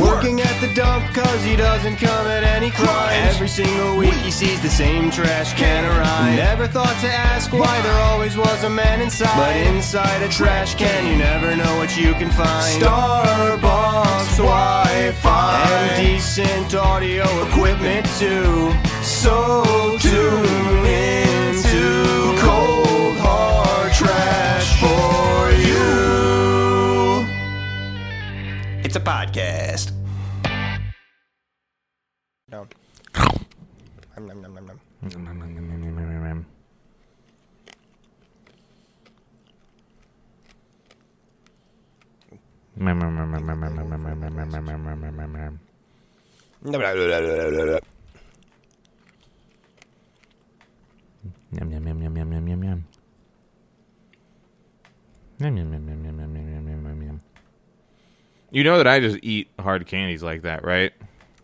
Working at the dump cause he doesn't commit any crimes. Every single week he sees the same trash can arrive. Never thought to ask why there always was a man inside. But inside a trash can you never know what you can find. Starbucks Wi-Fi and decent audio equipment too. So tune into cold hard trash for you. It's a podcast. No. Nom, nom, nom, nom. Yum yum yum yum yum yum yum yum. Yum yum yum yum yum yum yum yum yum yum. You know that I just eat hard candies like that, right?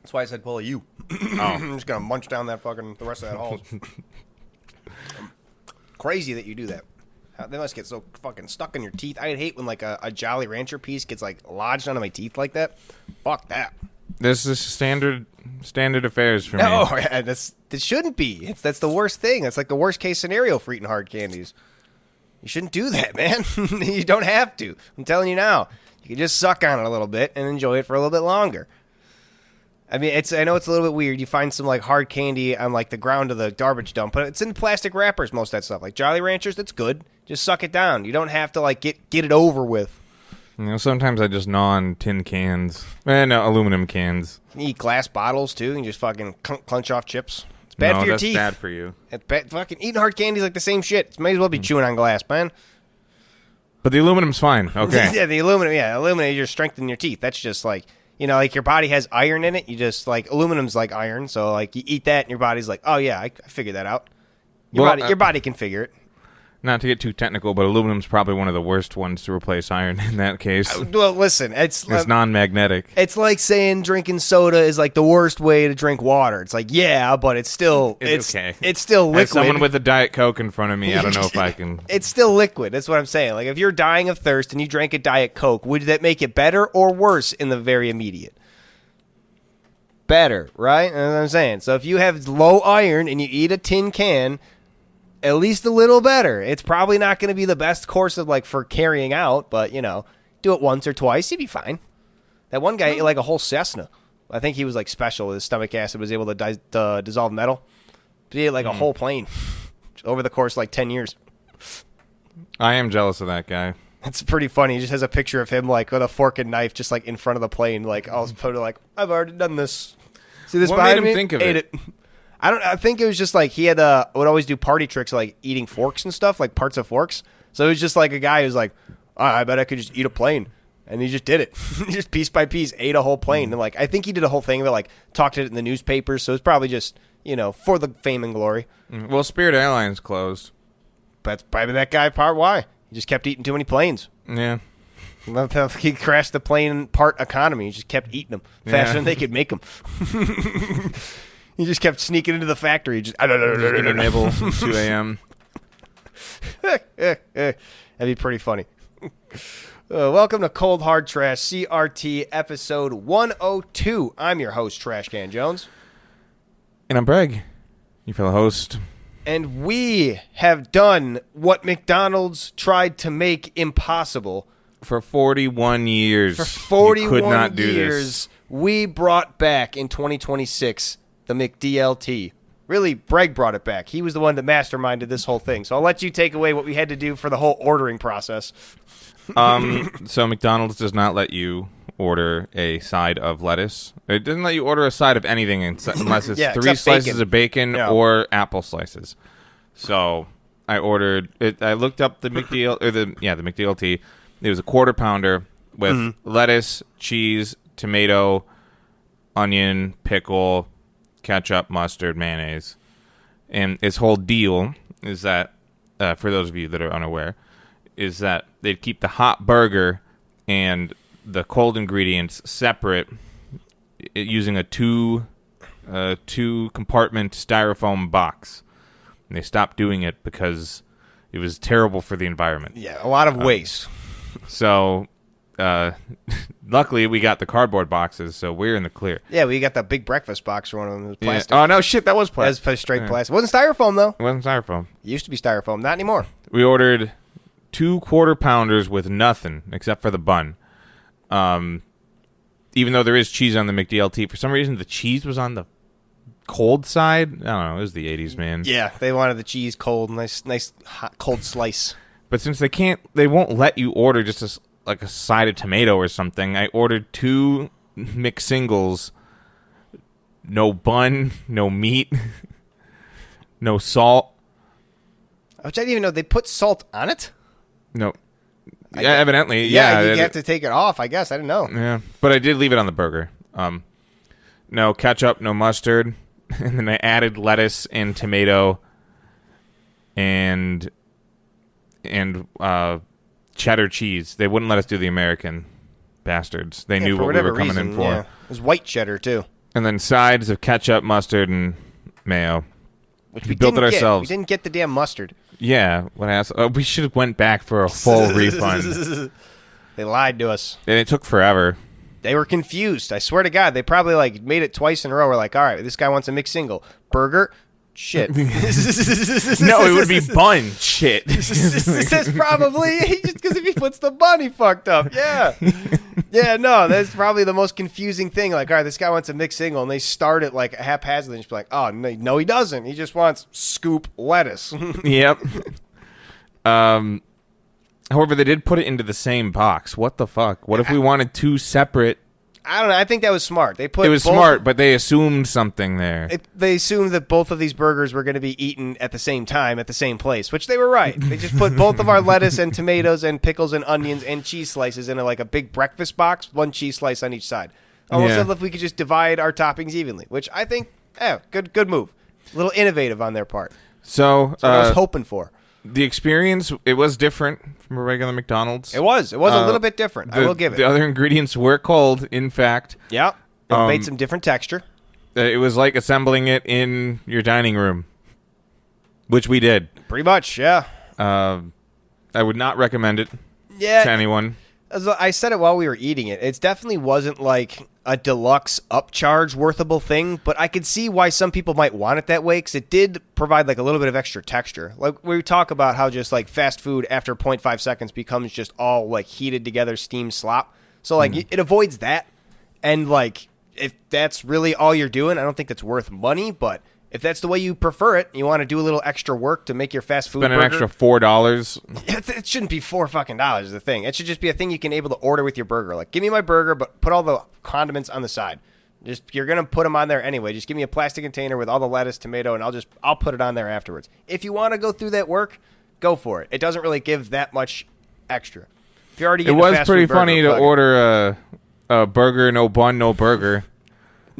That's why I said pull a you. I'm just gonna munch down that fucking the rest of that hall. Crazy that you do that. They must get so fucking stuck in your teeth. I'd hate when like a Jolly Rancher piece gets like lodged onto my teeth like that. Fuck that. This is standard affairs for me. No, that shouldn't be. That's the worst thing. That's like the worst case scenario for eating hard candies. You shouldn't do that, man. You don't have to. I'm telling you now. You can just suck on it a little bit and enjoy it for a little bit longer. I mean, I know it's a little bit weird. You find some like hard candy on like the ground of the garbage dump, but it's in plastic wrappers, most of that stuff. Like Jolly Ranchers, that's good. Just suck it down. You don't have to like get it over with. You know, sometimes I just gnaw on tin cans. No, aluminum cans. You eat glass bottles too, and just fucking clench off chips. It's bad for your teeth. No, that's bad for you. It's bad. Fucking eating hard candy is like the same shit. It may as well be chewing on glass, man. But the aluminum's fine. Okay. Yeah, the aluminum. Yeah, aluminum. You're strengthening your teeth. That's just like, you know, like your body has iron in it. You just like aluminum's like iron. So like you eat that, and your body's like, oh yeah, I figured that out. Your body can figure it. Not to get too technical, but aluminum's probably one of the worst ones to replace iron in that case. Well, listen, it's non-magnetic. It's like saying drinking soda is like the worst way to drink water. It's like, yeah, but it's still okay. It's still liquid. As someone with a Diet Coke in front of me, I don't know if I can. It's still liquid. That's what I'm saying. Like if you're dying of thirst and you drank a Diet Coke, would that make it better or worse in the very immediate? Better, right? That's what I'm saying. So if you have low iron and you eat a tin can, at least a little better. It's probably not going to be the best course of like for carrying out, but you know, do it once or twice, you'd be fine. That one guy ate like a whole Cessna. I think he was like special. His stomach acid was able to dissolve metal. But he ate like a whole plane over the course of like 10 years. I am jealous of that guy. It's pretty funny. He just has a picture of him like with a fork and knife just like in front of the plane. Like I was totally like, I've already done this. See this what behind made him me? think of Ate it. I think it was just like he had would always do party tricks like eating forks and stuff, like parts of forks. So it was just like a guy who's like, oh, I bet I could just eat a plane. And he just did it. He just piece by piece ate a whole plane. And like I think he did a whole thing of it, like talked it in the newspapers. So it's probably just, you know, for the fame and glory. Well, Spirit Airlines closed. But that's probably that guy part why. He just kept eating too many planes. Yeah. He crashed the plane part economy. He just kept eating them faster than they could make them. He just kept sneaking into the factory. Just gonna nibble 2 a.m. That'd be pretty funny. Welcome to Cold Hard Trash CRT episode 102. I'm your host, Trashcan Jones. And I'm Breeg, your fellow host. And we have done what McDonald's tried to make impossible. For 41 years. For 41 you could not do years, this. We brought back in 2026 the McDLT. Really, Breeg brought it back. He was the one that masterminded this whole thing. So I'll let you take away what we had to do for the whole ordering process. So McDonald's does not let you order a side of lettuce. It doesn't let you order a side of anything unless it's 3 slices bacon. of bacon or apple slices. So I ordered it. I looked up the McDLT. It was a quarter pounder with lettuce, cheese, tomato, onion, pickle, ketchup, mustard, mayonnaise. And its whole deal is that, for those of you that are unaware, is that they'd keep the hot burger and the cold ingredients separate using a two compartment styrofoam box. And they stopped doing it because it was terrible for the environment. Yeah, a lot of waste. So luckily we got the cardboard boxes, so we're in the clear. Yeah, we got the big breakfast box for one of them. It was plastic. Yeah. Oh, no, shit, that was plastic. That was straight plastic. It wasn't styrofoam, though. It wasn't styrofoam. It used to be styrofoam. Not anymore. We ordered 2 quarter-pounders with nothing except for the bun. Even though there is cheese on the McDLT, for some reason the cheese was on the cold side. I don't know. It was the 80s, man. Yeah, they wanted the cheese cold. Nice hot, cold slice. But since they won't let you order just a side of tomato or something, I ordered 2 McSingles. No bun, no meat, no salt. Which I didn't even know. They put salt on it? No. Yeah, evidently. Yeah, Yeah, you have to take it off, I guess. I didn't know. Yeah, but I did leave it on the burger. No ketchup, no mustard. And then I added lettuce and tomato and cheddar cheese. They wouldn't let us do the American bastards. They knew what we were coming in for. Yeah. It was white cheddar, too. And then sides of ketchup, mustard, and mayo. Which we built it ourselves. We didn't get the damn mustard. Yeah, what ass? We should have went back for a full refund. They lied to us. And it took forever. They were confused. I swear to God, they probably made it twice in a row. We're like, all right, this guy wants a McSingle. Burger? Shit. No, it would be bun. Shit. That's probably just because if he puts the bun, he fucked up. Yeah. Yeah, no, that's probably the most confusing thing. Like, all right, this guy wants a mixed-single, and they start it haphazardly and just be like, oh, no, he doesn't. He just wants scoop lettuce. Yep. However, they did put it into the same box. What the fuck? What if we wanted 2 separate? I don't know. I think that was smart. It was smart, but they assumed something there. They assumed that both of these burgers were going to be eaten at the same time at the same place, which they were right. They just put both of our lettuce and tomatoes and pickles and onions and cheese slices in a big breakfast box, 1 cheese slice on each side. Almost as if we could just divide our toppings evenly, which I think, good move. A little innovative on their part. So That's what I was hoping for. The experience, it was different from a regular McDonald's. It was a little bit different. I will give it. The other ingredients were cold, in fact. Yeah. It made some different texture. It was like assembling it in your dining room, which we did. Pretty much, yeah. I would not recommend it to anyone. As I said it while we were eating it. It definitely wasn't like a deluxe upcharge worthable thing, but I could see why some people might want it that way because it did provide a little bit of extra texture. Like we talk about how just fast food after 0.5 seconds becomes just all heated together steamed slop. So it avoids that. And if that's really all you're doing, I don't think that's worth money, but if that's the way you prefer it, you want to do a little extra work to make your fast food burger. Spend an extra $4. It shouldn't be $4 is the thing. It should just be a thing you can able to order with your burger. Give me my burger, but put all the condiments on the side. You're gonna put them on there anyway. Just give me a plastic container with all the lettuce, tomato, and I'll put it on there afterwards. If you want to go through that work, go for it. It doesn't really give that much extra. If you're already getting it was pretty funny to order a burger, no bun, no burger.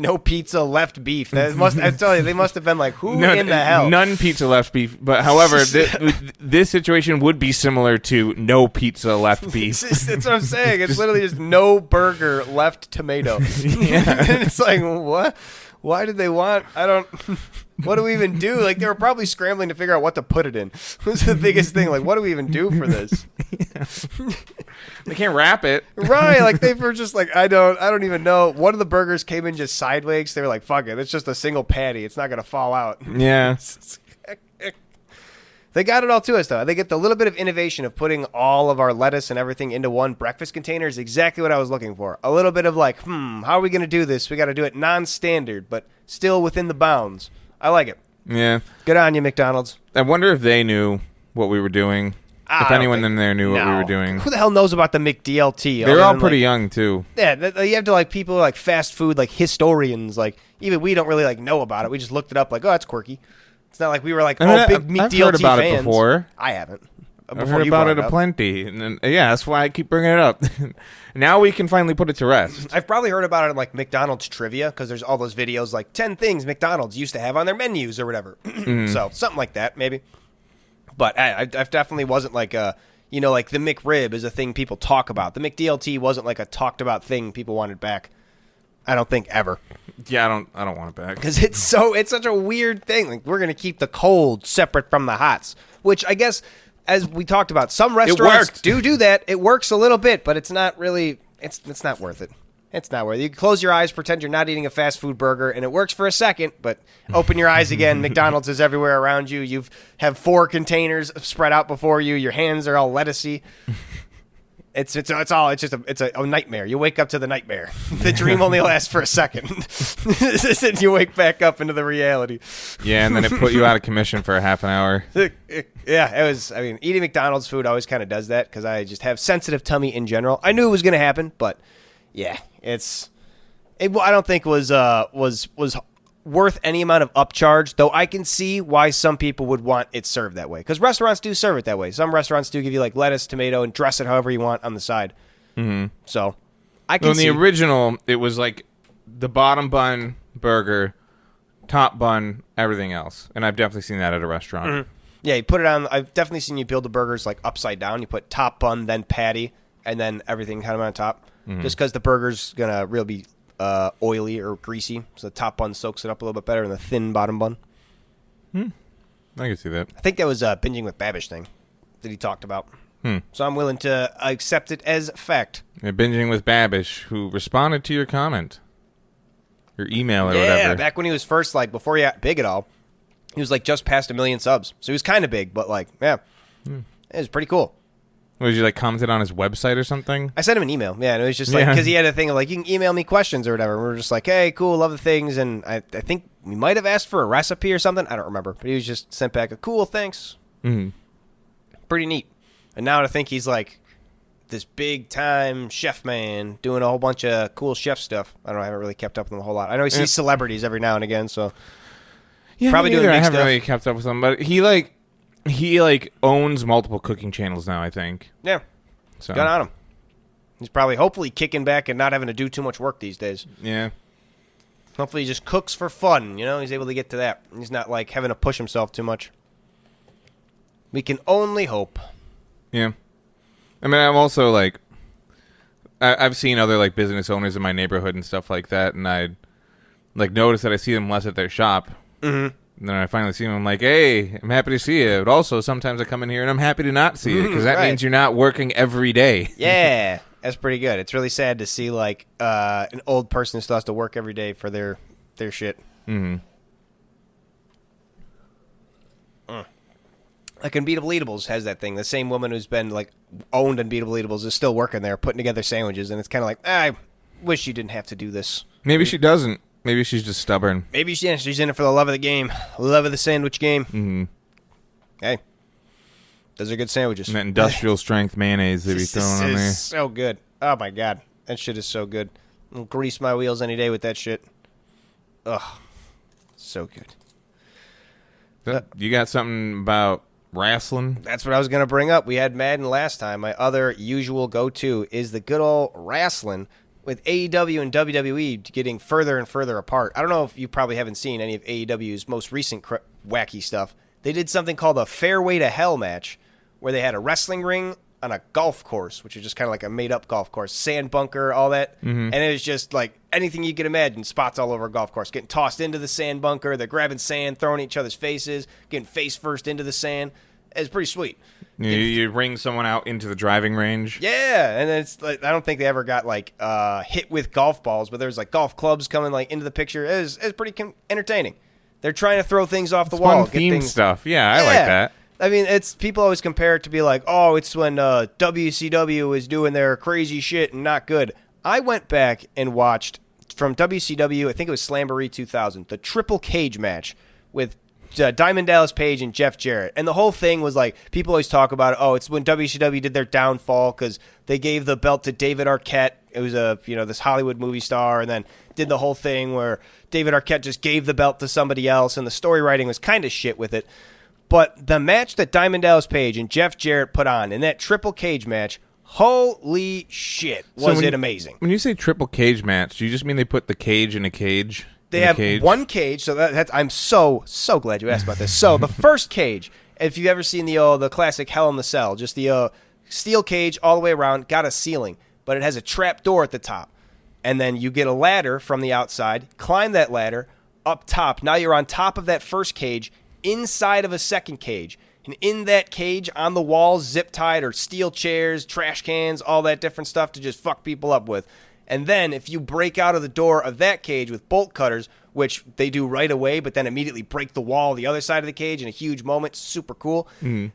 No pizza, left beef. I tell you, they must have been who in the hell? None pizza, left beef. But however, this situation would be similar to no pizza, left beef. That's what I'm saying. It's literally just no burger, left tomato. Yeah. And it's what? Why did they want? What do we even do? They were probably scrambling to figure out what to put it in. What's the biggest thing? What do we even do for this? They can't wrap it. Right. They were just I don't even know. One of the burgers came in just sideways. They were like, fuck it. It's just a single patty. It's not going to fall out. Yeah. They got it all to us, though. They get the little bit of innovation of putting all of our lettuce and everything into one breakfast container is exactly what I was looking for. A little bit of how are we going to do this? We got to do it non-standard, but still within the bounds. I like it. Yeah. Good on you, McDonald's. I wonder if they knew what we were doing. If anyone in there knew what we were doing. Who the hell knows about the McDLT? They're all pretty young, too. Yeah, you have to, people fast food, historians. Even we don't really, know about it. We just looked it up, oh, that's quirky. It's not like we were big McDLT I've heard about fans. it before. I haven't. I've heard about it aplenty. And that's why I keep bringing it up. Now we can finally put it to rest. I've probably heard about it in McDonald's trivia because there's all those videos 10 things McDonald's used to have on their menus or whatever. So something like that maybe. But I definitely wasn't the McRib is a thing people talk about. The McDLT wasn't a talked about thing people wanted back. I don't think ever. Yeah, I don't want it back because it's such a weird thing. We're gonna keep the cold separate from the hots, which I guess as we talked about, some restaurants worked. do that. It works a little bit, but it's not really. It's not worth it. It's not worth it. You can close your eyes, pretend you're not eating a fast food burger, and it works for a second, but open your eyes again. McDonald's is everywhere around you. You have 4 containers spread out before you. Your hands are all lettucey. It's just a nightmare. You wake up to the nightmare. The dream only lasts for a second. And you wake back up into the reality. Yeah, and then it put you out of commission for a half an hour. Yeah, it was. I mean, eating McDonald's food always kind of does that because I just have sensitive tummy in general. I knew it was going to happen, but yeah, I don't think was worth any amount of upcharge. Though I can see why some people would want it served that way because restaurants do serve it that way. Some restaurants do give you like lettuce, tomato, and dress it however you want on the side. Mm-hmm. So I can. In the original, it was like the bottom bun burger, top bun, everything else, and I've definitely seen that at a restaurant. Mm-hmm. Yeah, you put it on. I've definitely seen you build the burgers like upside down. You put top bun, then patty, and then everything kind of on top. Mm-hmm. Just because the burger's gonna really be oily or greasy, so the top bun soaks it up a little bit better than the thin bottom bun. I can see that. I think that was a binging with Babish thing that he talked about. So I'm willing to accept it as fact. Yeah, binging with Babish, who responded to your comment, your email or Yeah, whatever. back when he was first, like before he got big at all, he was like just past 1 million subs, so he was kind of big, but like, yeah, it was pretty cool. Was you like commented on his website or something? I sent him an email, yeah, and it was just like, because he had a thing of like, you can email me questions or whatever. And we were just like, hey, cool, love the things, and I think we might have asked for a recipe or something. I don't remember, but he was just sent back a cool, thanks. Mm-hmm. Pretty neat. And now I think he's like this big time chef man doing a whole bunch of cool chef stuff. I don't know, I haven't really kept up with him a whole lot. I know he sees celebrities every now and again, so yeah, probably doing big I haven't stuff. really kept up with him, but he owns multiple cooking channels now, I think. Yeah. So Good on him. He's probably hopefully kicking back and not having to do too much work these days. Yeah. Hopefully he just cooks for fun, you know? He's able to get to that. He's not like having to push himself too much. We can only hope. Yeah. I mean, I'm also like, I've seen other like business owners in my neighborhood and stuff like that, and I like notice that I see them less at their shop. Mm-hmm. And then I finally see them, I'm like, hey, I'm happy to see you. But also, sometimes I come in here and I'm happy to not see you because that means you're not working every day. Yeah, that's pretty good. It's really sad to see like an old person who still has to work every day for their shit. Mm-hmm. Like Unbeatable Eatables has that thing. The same woman who's been like owned Unbeatable Eatables is still working there, putting together sandwiches, and it's kind of like, I wish you didn't have to do this. Maybe she doesn't. Maybe she's just stubborn. Maybe she's in it for the love of the game, love of the sandwich game. Mm-hmm. Hey, those are good sandwiches. And that industrial strength mayonnaise they be throwing on there. So good. Oh my god, that shit is so good. I'll grease my wheels any day with that shit. Ugh, so good. You got something about wrestling? That's what I was going to bring up. We had Madden last time. My other usual go-to is the good old wrestling with AEW and WWE getting further and further apart. I don't know if you probably haven't seen any of AEW's most recent wacky stuff. They did something called a Fairway to Hell match where they had a wrestling ring on a golf course, which is just kind of like a made-up golf course, sand bunker, all that. Mm-hmm. And it was just like anything you could imagine, spots all over a golf course, getting tossed into the sand bunker, they're grabbing sand, throwing each other's faces, getting face first into the sand. It's pretty sweet. You ring someone out into the driving range. Yeah, and it's like I don't think they ever got like hit with golf balls, but there's like golf clubs coming like into the picture. It's pretty entertaining. They're trying to throw things off the wall, fun theme stuff. Yeah, I like that. I mean, it's people always compare it to be like, oh, it's when WCW is doing their crazy shit and not good. I went back and watched from WCW. I think it was Slamboree 2000, the Triple Cage match with Diamond Dallas Page and Jeff Jarrett. And the whole thing was like, people always talk about, oh, it's when WCW did their downfall because they gave the belt to David Arquette. It was this Hollywood movie star, and then did the whole thing where David Arquette just gave the belt to somebody else, and the story writing was kind of shit with it. But the match that Diamond Dallas Page and Jeff Jarrett put on in that Triple Cage match, holy shit, was it amazing. When you say Triple Cage match, do you just mean they put the cage in a cage? They have one cage, so that's I'm so glad you asked about this. So the first cage, if you've ever seen the classic Hell in the Cell, just the steel cage all the way around, got a ceiling, but it has a trap door at the top. And then you get a ladder from the outside, climb that ladder up top. Now you're on top of that first cage, inside of a second cage. And And in that cage, on the walls, zip tied or steel chairs, trash cans, all that different stuff to just fuck people up with. And then if you break out of the door of that cage with bolt cutters, which they do right away, but then immediately break the wall the other side of the cage in a huge moment, super cool.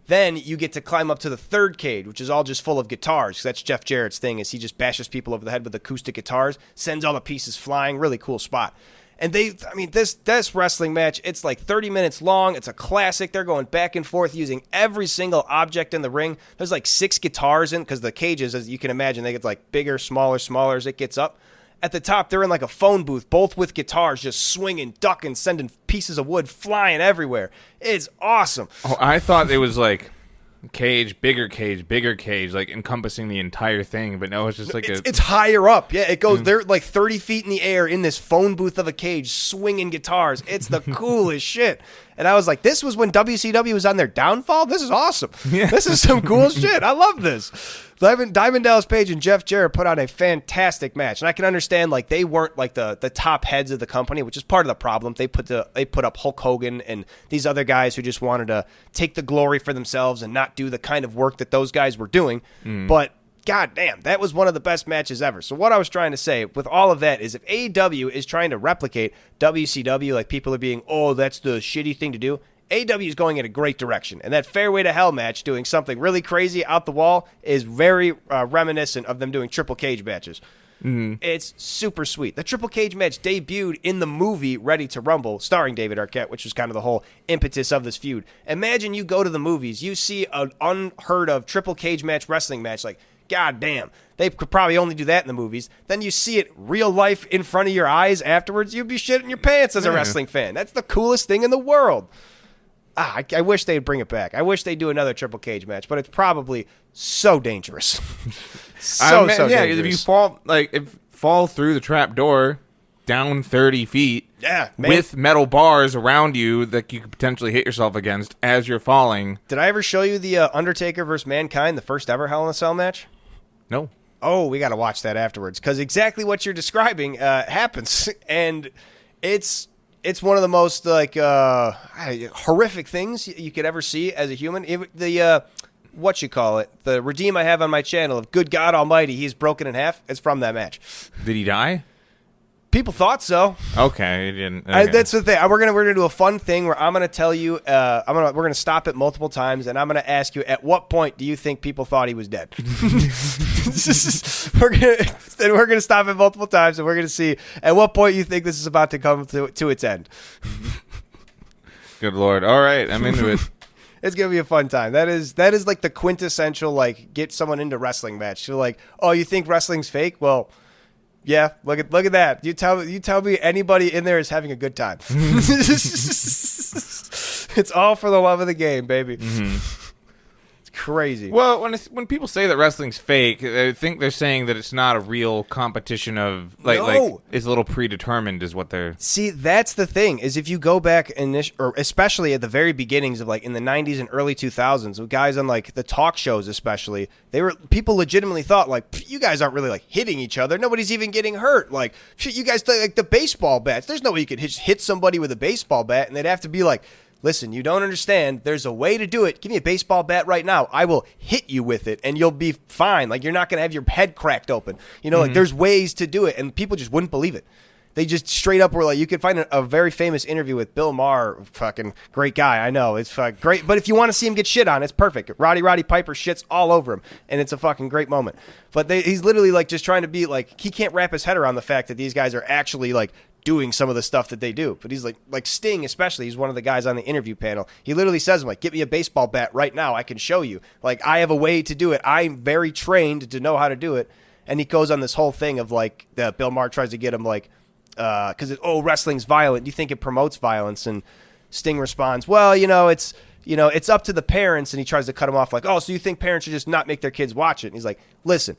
Then you get to climb up to the third cage, which is all just full of guitars. That's Jeff Jarrett's thing, is he just bashes people over the head with acoustic guitars, sends all the pieces flying. Really cool spot. And this wrestling match, it's like 30 minutes long. It's a classic. They're going back and forth using every single object in the ring. There's like 6 guitars in, because the cages, as you can imagine, they get like bigger, smaller as it gets up. At the top, they're in like a phone booth, both with guitars, just swinging, ducking, sending pieces of wood flying everywhere. It's awesome. Oh, I thought it was like cage, bigger cage, like encompassing the entire thing, but no, it's just like it's higher up. Yeah, it goes. They're like 30 feet in the air in this phone booth of a cage, swinging guitars. It's the coolest shit. And I was like, this was when WCW was on their downfall? This is awesome. Yeah. This is some cool shit. I love this. Diamond Dallas Page and Jeff Jarrett put on a fantastic match. And I can understand, like, they weren't like the top heads of the company, which is part of the problem. They put up Hulk Hogan and these other guys who just wanted to take the glory for themselves and not do the kind of work that those guys were doing. But God damn, that was one of the best matches ever. So what I was trying to say with all of that is, if AEW is trying to replicate WCW, like people are being, oh, that's the shitty thing to do, AEW is going in a great direction. And that Fairway to Hell match, doing something really crazy out the wall, is very reminiscent of them doing triple cage matches. It's super sweet. The triple cage match debuted in the movie Ready to Rumble, starring David Arquette, which was kind of the whole impetus of this feud. Imagine you go to the movies, you see an unheard of triple cage match wrestling match, like, God damn, they could probably only do that in the movies. Then you see it real life in front of your eyes afterwards, you'd be shitting your pants as a wrestling fan. That's the coolest thing in the world. I wish they'd bring it back. I wish they'd do another triple cage match, but it's probably so dangerous. so dangerous. If you fall through the trap door down 30 feet, with metal bars around you that you could potentially hit yourself against as you're falling. Did I ever show you the Undertaker versus Mankind, the first ever Hell in a Cell match? No. Oh, we got to watch that afterwards, because exactly what you're describing happens, and it's one of the most horrific things you could ever see as a human. The redeem I have on my channel of Good God Almighty, he's broken in half. It's from that match. Did he die? People thought so. Okay, he didn't. Okay. That's the thing. We're gonna do a fun thing where I'm gonna tell you. We're gonna stop it multiple times, and I'm gonna ask you, at what point do you think people thought he was dead? We're gonna stop it multiple times, and we're gonna see at what point you think this is about to come to its end. Good Lord! All right, I'm into it. It's gonna be a fun time. That is like the quintessential, like, get someone into wrestling match. You're like, oh, you think wrestling's fake? Well, yeah, look at that. You tell me anybody in there is having a good time. It's all for the love of the game, baby. It's crazy. Well, when people say that wrestling's fake, I think they're saying that it's not a real competition of like it's a little predetermined, is what they're. See, that's the thing, is if you go back or especially at the very beginnings of, like, in the 90s and early 2000s, with guys on, like, the talk shows especially, people legitimately thought, like, you guys aren't really, like, hitting each other. Nobody's even getting hurt. Like, shit, you guys, like, the baseball bats. There's no way you could hit somebody with a baseball bat, and they'd have to be like, listen, you don't understand. There's a way to do it. Give me a baseball bat right now. I will hit you with it, and you'll be fine. Like, you're not going to have your head cracked open. You know, like, there's ways to do it, and people just wouldn't believe it. They just straight up were like, you could find a very famous interview with Bill Maher, fucking great guy. I know, it's great. But if you want to see him get shit on, it's perfect. Roddy Piper shits all over him, and it's a fucking great moment. But he's literally, like, just trying to be like, he can't wrap his head around the fact that these guys are actually, like, doing some of the stuff that they do. But he's like Sting especially, he's one of the guys on the interview panel. He literally says, like, get me a baseball bat right now. I can show you. Like, I have a way to do it. I'm very trained to know how to do it. And he goes on this whole thing of, like, Bill Maher tries to get him, like, because wrestling's violent. You think it promotes violence? And Sting responds, well, it's up to the parents. And he tries to cut him off, like, oh, so you think parents should just not make their kids watch it? And he's like, listen,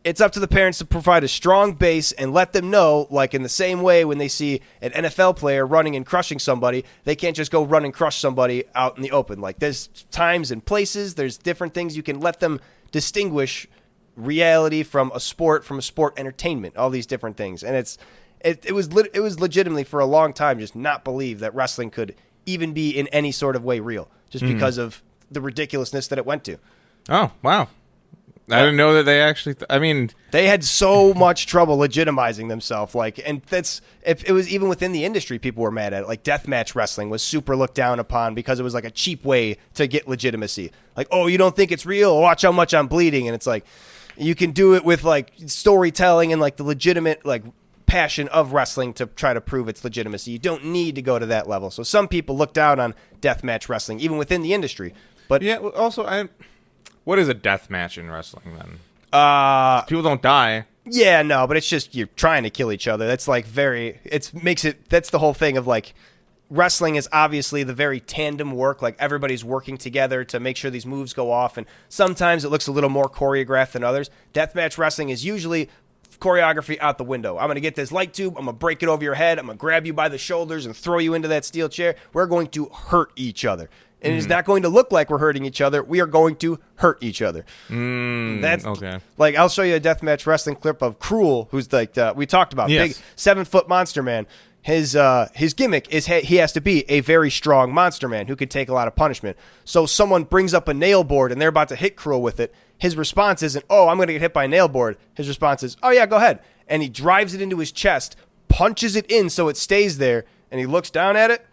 it's up to the parents to provide a strong base and let them know, like, in the same way when they see an NFL player running and crushing somebody, they can't just go run and crush somebody out in the open. Like, there's times and places, there's different things you can let them distinguish reality from a sport entertainment, all these different things. And it was legitimately for a long time just not believe that wrestling could even be in any sort of way real, just because of the ridiculousness that it went to. Oh, wow. I didn't know that they actually... They had so much trouble legitimizing themselves. And that's... If it was even within the industry, people were mad at it. Like, deathmatch wrestling was super looked down upon because it was like a cheap way to get legitimacy. Like, oh, you don't think it's real? Watch how much I'm bleeding. And it's like, you can do it with, like, storytelling and, like, the legitimate, like, passion of wrestling to try to prove its legitimacy. You don't need to go to that level. So some people look down on deathmatch wrestling, even within the industry. But yeah, also, what is a death match in wrestling then? People don't die. Yeah, no, but it's just you're trying to kill each other. That's like that's the whole thing of like wrestling is obviously the very tandem work. Like everybody's working together to make sure these moves go off. And sometimes it looks a little more choreographed than others. Deathmatch wrestling is usually choreography out the window. I'm going to get this light tube. I'm going to break it over your head. I'm going to grab you by the shoulders and throw you into that steel chair. We're going to hurt each other. And it's not going to look like we're hurting each other. We are going to hurt each other. That's okay. Like, I'll show you a deathmatch wrestling clip of Cruel, who's like we talked about, yes. Big 7-foot monster man. His gimmick is he has to be a very strong monster man who can take a lot of punishment. So someone brings up a nail board and they're about to hit Cruel with it. His response isn't, "Oh, I'm going to get hit by a nail board." His response is, "Oh yeah, go ahead." And he drives it into his chest, punches it in so it stays there, and he looks down at it,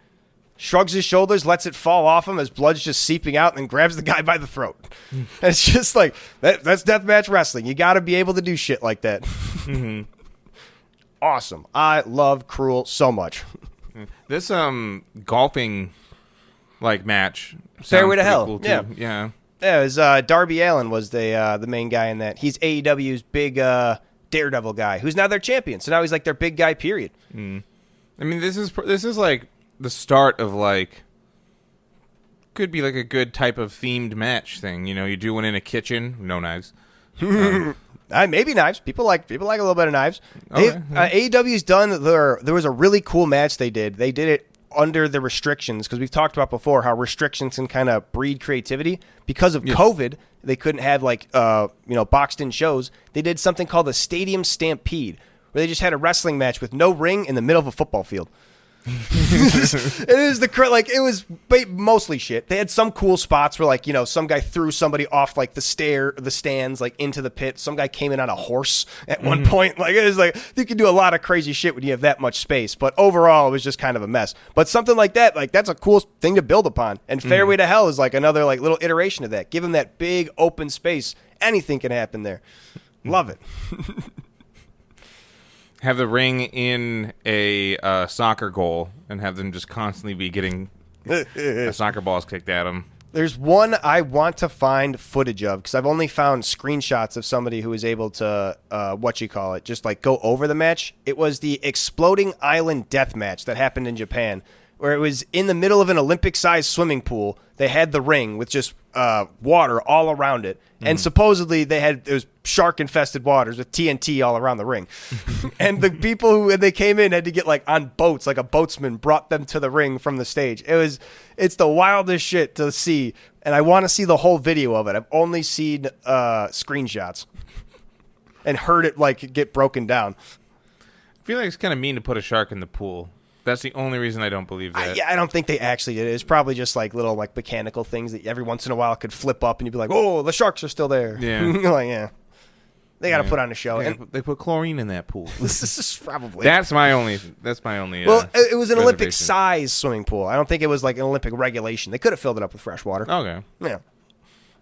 shrugs his shoulders, lets it fall off him as blood's just seeping out, and then grabs the guy by the throat. And it's just like, that's deathmatch wrestling. You got to be able to do shit like that. Awesome. I love Cruel so much. This golfing like match. Fairway to Hell. Cool too. Yeah. Yeah. Yeah, it was Darby Allin was the main guy in that. He's AEW's big Daredevil guy, who's now their champion. So now he's like their big guy, period. I mean, this is like the start of like could be like a good type of themed match thing. You know, you do one in a kitchen, no knives. Maybe knives. People like a little bit of knives. Okay. AEW's done. There was a really cool match they did. They did it under the restrictions because we've talked about before how restrictions can kind of breed creativity. Because of COVID, they couldn't have like boxed in shows. They did something called the Stadium Stampede, where they just had a wrestling match with no ring in the middle of a football field. It was mostly shit. They had some cool spots where some guy threw somebody off like the stands like into the pit. Some guy came in on a horse at one point. Like it was like you can do a lot of crazy shit when you have that much space. But overall, it was just kind of a mess. But something like that, like that's a cool thing to build upon. And Fairway to Hell is like another like little iteration of that. Give them that big open space. Anything can happen there. Love it. Have the ring in a soccer goal and have them just constantly be getting soccer balls kicked at them. There's one I want to find footage of because I've only found screenshots of somebody who was able to, just like go over the match. It was the Exploding Island Death Match that happened in Japan, where it was in the middle of an Olympic-sized swimming pool. They had the ring with just water all around it. And supposedly it was shark-infested waters with TNT all around the ring. And the people when they came in had to get like on boats, like a boatsman brought them to the ring from the stage. It's the wildest shit to see, and I want to see the whole video of it. I've only seen screenshots and heard it like get broken down. I feel like it's kind of mean to put a shark in the pool. That's the only reason I don't believe that. I don't think they actually did it. It's probably just like little like mechanical things that every once in a while could flip up and you'd be like, oh, the sharks are still there. Yeah. Like, yeah. They got to put on a show. And they put chlorine in that pool. This is probably. That's my only. Well, it was an Olympic-sized swimming pool. I don't think it was like an Olympic regulation. They could have filled it up with fresh water. Okay. Yeah.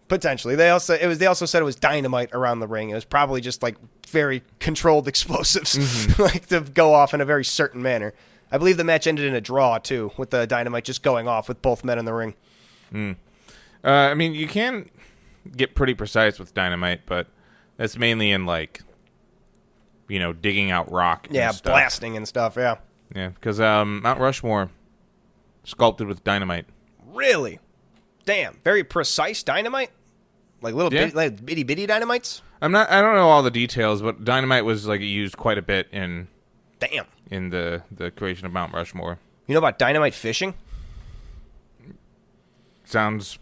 Potentially. They also said it was dynamite around the ring. It was probably just like very controlled explosives like to go off in a very certain manner. I believe the match ended in a draw, too, with the dynamite just going off with both men in the ring. I mean, you can get pretty precise with dynamite, but that's mainly in, like, digging out rock and stuff. Blasting and stuff, yeah. Yeah, because Mount Rushmore sculpted with dynamite. Really? Damn. Very precise dynamite? Like little bitty dynamites? I don't know all the details, but dynamite was, like, used quite a bit in... Damn. In the creation of Mount Rushmore. You know about dynamite fishing? Sounds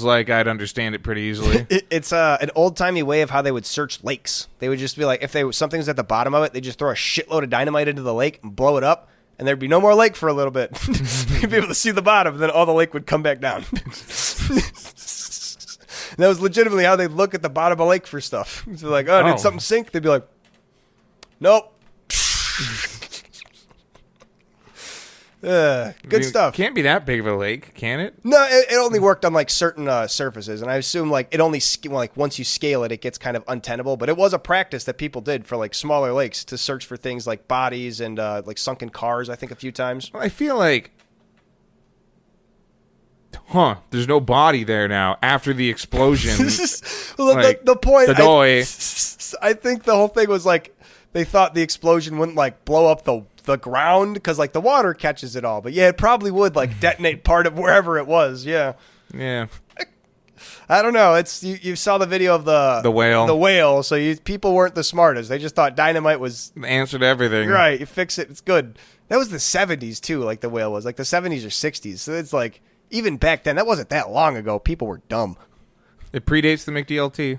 like I'd understand it pretty easily. It's an old-timey way of how they would search lakes. They would just be like, if something's at the bottom of it, they just throw a shitload of dynamite into the lake and blow it up, and there'd be no more lake for a little bit. You'd be able to see the bottom, and then all the lake would come back down. And that was legitimately how they'd look at the bottom of a lake for stuff. So like, oh, did something sink? They'd be like, nope. Good stuff. Can't be that big of a lake, can it? No, it only worked on like certain surfaces, and I assume like it only like once you scale it, it gets kind of untenable. But it was a practice that people did for like smaller lakes to search for things like bodies and like sunken cars. I think a few times. I feel like, there's no body there now after the explosion. Well, like, the point. I think the whole thing was like they thought the explosion wouldn't like blow up the ground because like the water catches it all, but yeah, it probably would like detonate part of wherever it was. Yeah. I don't know. It's you saw the video of the whale. So people weren't the smartest. They just thought dynamite was the answer to everything. Right. You fix it. It's good. That was the 70s too. Like the whale was like the 70s or 60s. So it's like even back then, that wasn't that long ago. People were dumb. It predates the McDLT.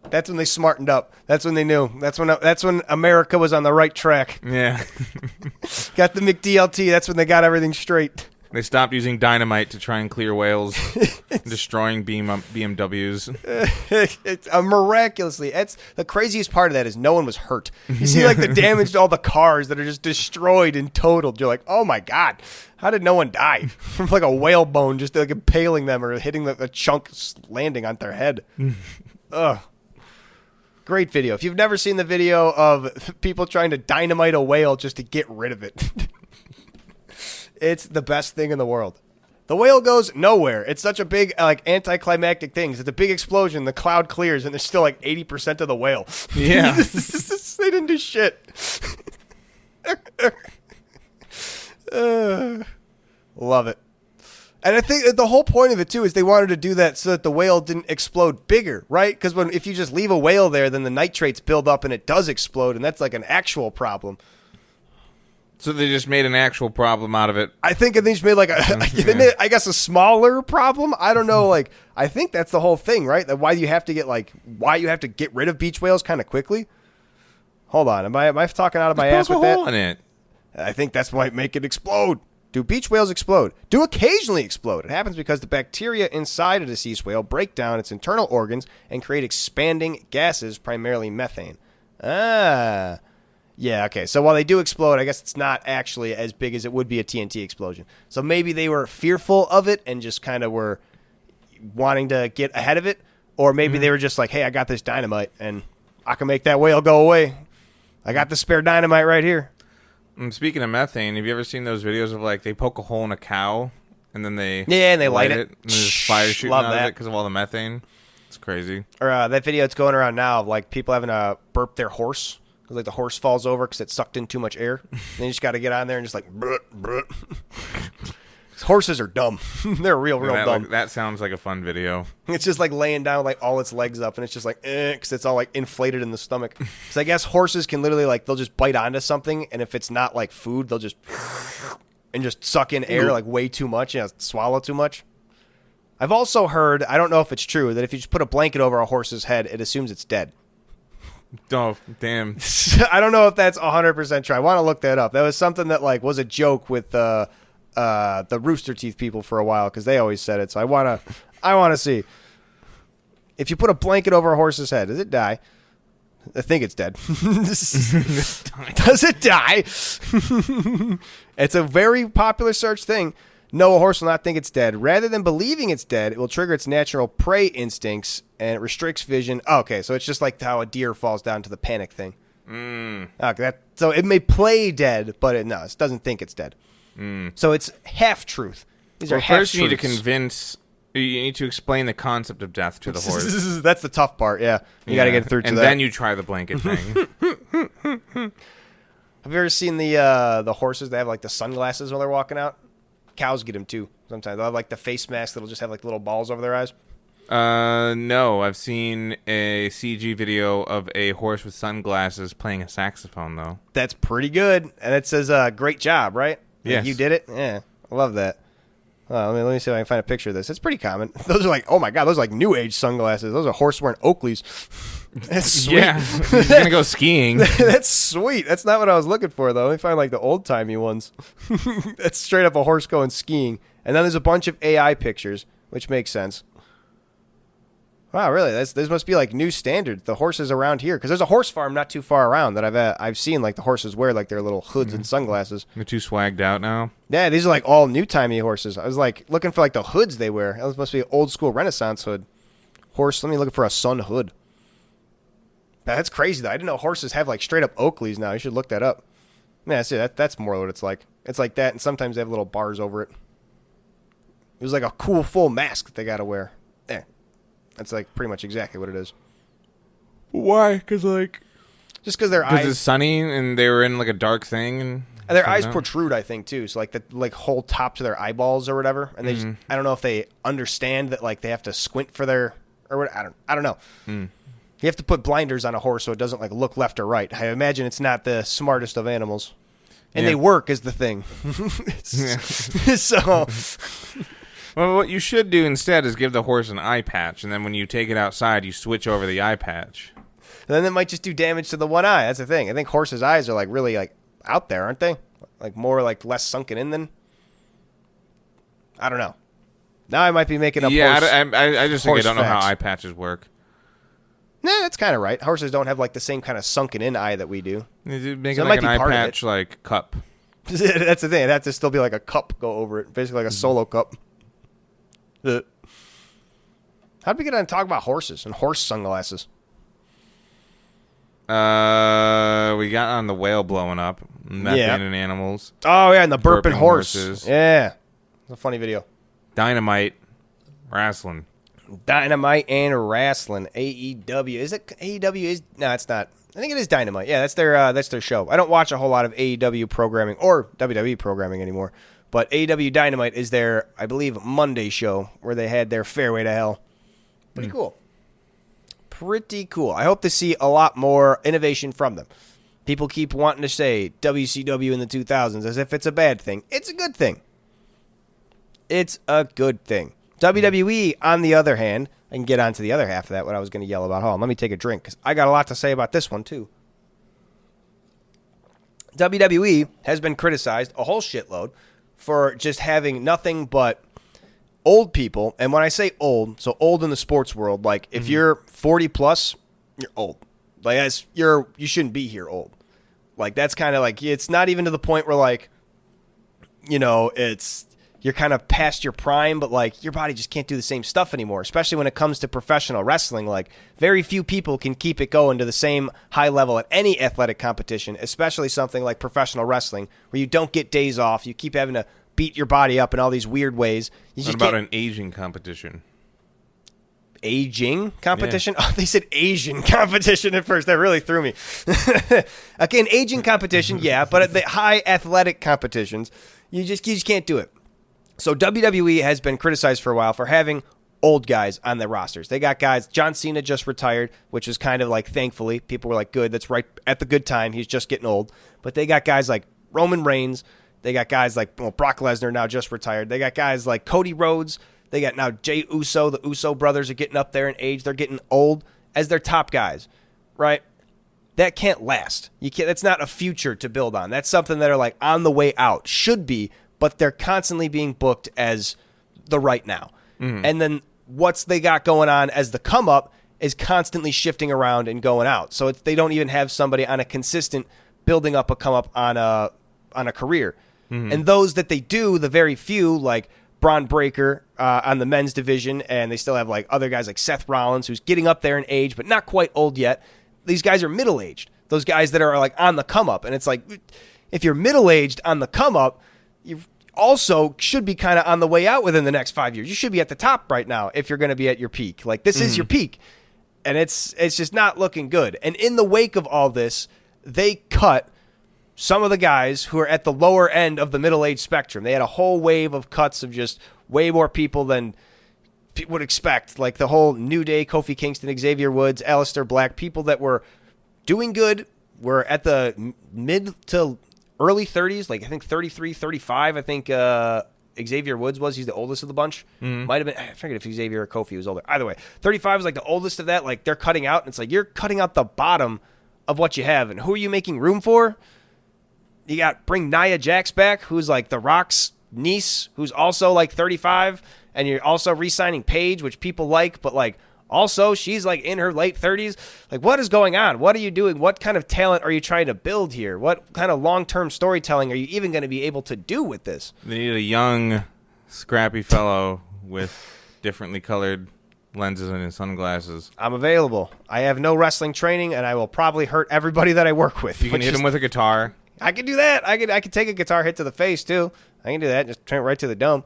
That's when they smartened up. That's when they knew. That's when America was on the right track. Yeah. Got the McDLT. That's when they got everything straight. They stopped using dynamite to try and clear whales, destroying BMWs. It's miraculously. That's the craziest part of that is no one was hurt. You see like the damage to all the cars that are just destroyed and totaled. You're like, oh my God, how did no one die from like a whale bone just like impaling them or hitting a chunk landing on their head? Ugh. Great video. If you've never seen the video of people trying to dynamite a whale just to get rid of it, it's the best thing in the world. The whale goes nowhere. It's such a big, like, anticlimactic thing. It's a big explosion. The cloud clears, and there's still like 80% of the whale. Yeah. They didn't do shit. Love it. And I think that the whole point of it, too, is they wanted to do that so that the whale didn't explode bigger, right? Because if you just leave a whale there, then the nitrates build up and it does explode, and that's like an actual problem. So they just made an actual problem out of it. I think they just made like I guess a smaller problem. I don't know. Like I think that's the whole thing, right? That why you have to get rid of beach whales kind of quickly. Hold on, am I talking out of my ass with that? Hole in it. I think that's why it make it explode. Do beach whales explode? Do occasionally explode. It happens because the bacteria inside a deceased whale break down its internal organs and create expanding gases, primarily methane. Yeah, okay. So while they do explode, I guess it's not actually as big as it would be a TNT explosion. So maybe they were fearful of it and just kind of were wanting to get ahead of it. Or maybe they were just like, hey, I got this dynamite and I can make that whale go away. I got the spare dynamite right here. Speaking of methane, have you ever seen those videos of like they poke a hole in a cow and then they light it. And there's fire shooting out of it because of all the methane? It's crazy. Or that video that's going around now of like people having to burp their horse because like the horse falls over because it sucked in too much air. And you just got to get on there and just like brut. Horses are dumb. They're real dumb. That sounds like a fun video. It's just like laying down like all its legs up and it's just like because it's all like inflated in the stomach. So I guess horses can literally like they'll just bite onto something and if it's not like food they'll just suck in air like way too much, swallow too much. I've also heard, I don't know if it's true, that if you just put a blanket over a horse's head, it assumes it's dead. Oh, damn. I don't know if that's 100% true. I want to look that up. That was something that like was a joke with the Rooster Teeth people for a while because they always said it. So I want to see. If you put a blanket over a horse's head, does it die? I think it's dead. Does it die? It's a very popular search thing. No, a horse will not think it's dead. Rather than believing it's dead, it will trigger its natural prey instincts and it restricts vision. Oh, okay, so it's just like how a deer falls down to the panic thing. Okay, so it may play dead, but it doesn't think it's dead. So it's half truth. These are half first you need to explain the concept of death to the horse. That's the tough part. Yeah, you got to get through to that. And then you try the blanket thing. Have you ever seen the horses that have like the sunglasses while they're walking out? Cows get them too. Sometimes they'll have like the face mask that'll just have like little balls over their eyes. No, I've seen a CG video of a horse with sunglasses playing a saxophone though. That's pretty good, and it says "great job," right? Yes. You did it. Yeah, I love that. Let me see if I can find a picture of this. It's pretty common. Those are like, oh my god, those are like new age sunglasses. Those are horse wearing Oakleys. That's sweet. Yeah, he's gonna go skiing. That's sweet. That's not what I was looking for, though. Let me find like the old-timey ones. That's straight up a horse going skiing. And then there's a bunch of AI pictures, which makes sense. Wow, really? This must be like new standard. The horses around here, because there's a horse farm not too far around that I've seen. Like the horses wear like their little hoods and sunglasses. They're too swagged out now. Yeah, these are like all new-timey horses. I was like looking for like the hoods they wear. That must be an old-school Renaissance hood. Horse. Let me look for a sun hood. That's crazy, though. I didn't know horses have, like, straight-up Oakleys now. You should look that up. Yeah, see, that's more what it's like. It's like that, and sometimes they have little bars over it. It was like a cool, full mask that they got to wear. There. That's, like, pretty much exactly what it is. Why? Because, like... Just because their eyes... Because it's sunny, and they were in, like, a dark thing, and their eyes protrude, I think, too. So, like, the whole top to their eyeballs or whatever. And they just... I don't know if they understand that, like, they have to squint for their... Or what? I don't know. You have to put blinders on a horse so it doesn't like look left or right. I imagine it's not the smartest of animals. And they work is the thing. So well, what you should do instead is give the horse an eye patch, and then when you take it outside, you switch over the eye patch. Then it might just do damage to the one eye. That's the thing. I think horses' eyes are like really like out there, aren't they? Like more like less sunken in than I don't know. Now I might be making up I just think I don't know facts. how eye patches work. Nah, that's kind of right. Horses don't have like the same kind of sunken in eye that we do. Make So it it like might an be eye part of patch, like cup. That's the thing. It has to still be like a cup go over it. Basically like a solo cup. How'd we get on to talk about horses and horse sunglasses? We got on the whale blowing up. Methane in animals. Oh, yeah, and the burping horse. horses. Yeah. It's a funny video. Dynamite. Wrestling. Dynamite and wrestling. AEW. Is it AEW? No, it's not. I think it is Dynamite. Yeah, that's their show. I don't watch a whole lot of AEW programming or WWE programming anymore. But AEW Dynamite is their, I believe, Monday show where they had their Fairway to Hell. Pretty cool. Pretty cool. I hope to see a lot more innovation from them. People keep wanting to say WCW in the 2000s as if it's a bad thing. It's a good thing. It's a good thing. WWE, on the other hand, I can get on to the other half of that, what I was going to yell about. Hold on, let me take a drink, because I got a lot to say about this one, too. WWE has been criticized a whole shitload for just having nothing but old people. And when I say old, so old in the sports world, like if you're 40 plus, you're old. Like you shouldn't be here old. Like that's kind of like, it's not even to the point where like, you know, you're kind of past your prime, but like your body just can't do the same stuff anymore, especially when it comes to professional wrestling. Like very few people can keep it going to the same high level at any athletic competition, especially something like professional wrestling where you don't get days off. You keep having to beat your body up in all these weird ways. What about an aging competition? Aging competition? Yeah. Oh, they said Asian competition at first. That really threw me. Again, aging competition, yeah, but at the high athletic competitions, you just can't do it. So WWE has been criticized for a while for having old guys on their rosters. They got guys, John Cena just retired, which was kind of like, thankfully, people were like, good, that's right at the good time. He's just getting old. But they got guys like Roman Reigns. They got guys like Brock Lesnar now just retired. They got guys like Cody Rhodes. They got now Jey Uso. The Uso brothers are getting up there in age. They're getting old as their top guys, right? That can't last. You can't. That's not a future to build on. That's something that are like on the way out. Should be, but they're constantly being booked as the right now. Mm-hmm. And then what's they got going on as the come up is constantly shifting around and going out. So they don't even have somebody on a consistent building up a come up on a career. Mm-hmm. And those that they do, the very few, like Braun Breaker on the men's division, and they still have like other guys like Seth Rollins, who's getting up there in age, but not quite old yet. These guys are middle-aged. Those guys that are like on the come-up. And it's like, if you're middle-aged on the come-up, you also should be kind of on the way out within the next 5 years. You should be at the top right now if you're going to be at your peak. Like, this is your peak. And it's just not looking good. And in the wake of all this, they cut some of the guys who are at the lower end of the middle-age spectrum. They had a whole wave of cuts of just way more people than people would expect. Like the whole New Day, Kofi Kingston, Xavier Woods, Aleister Black, people that were doing good were at the mid to early 30s, like I think 33, 35. I think Xavier Woods was. He's the oldest of the bunch. Might have been. I forget if Xavier or Kofi was older. Either way, 35 is like the oldest of that. Like they're cutting out, and it's like you're cutting out the bottom of what you have, and who are you making room for? You got bring Nia Jax back, who's like The Rock's niece, who's also like 35, and you're also re-signing Paige, which people like, but like also she's like in her late 30s. Like, what is going on? What are you doing? What kind of talent are you trying to build here? What kind of long-term storytelling are you even going to be able to do with this? They need a young, scrappy fellow with differently colored lenses and his sunglasses. I'm available. I have no wrestling training, and I will probably hurt everybody that I work with. You can hit him with a guitar. I can do that. I can take a guitar hit to the face, too. I can do that. Just turn it right to the dome.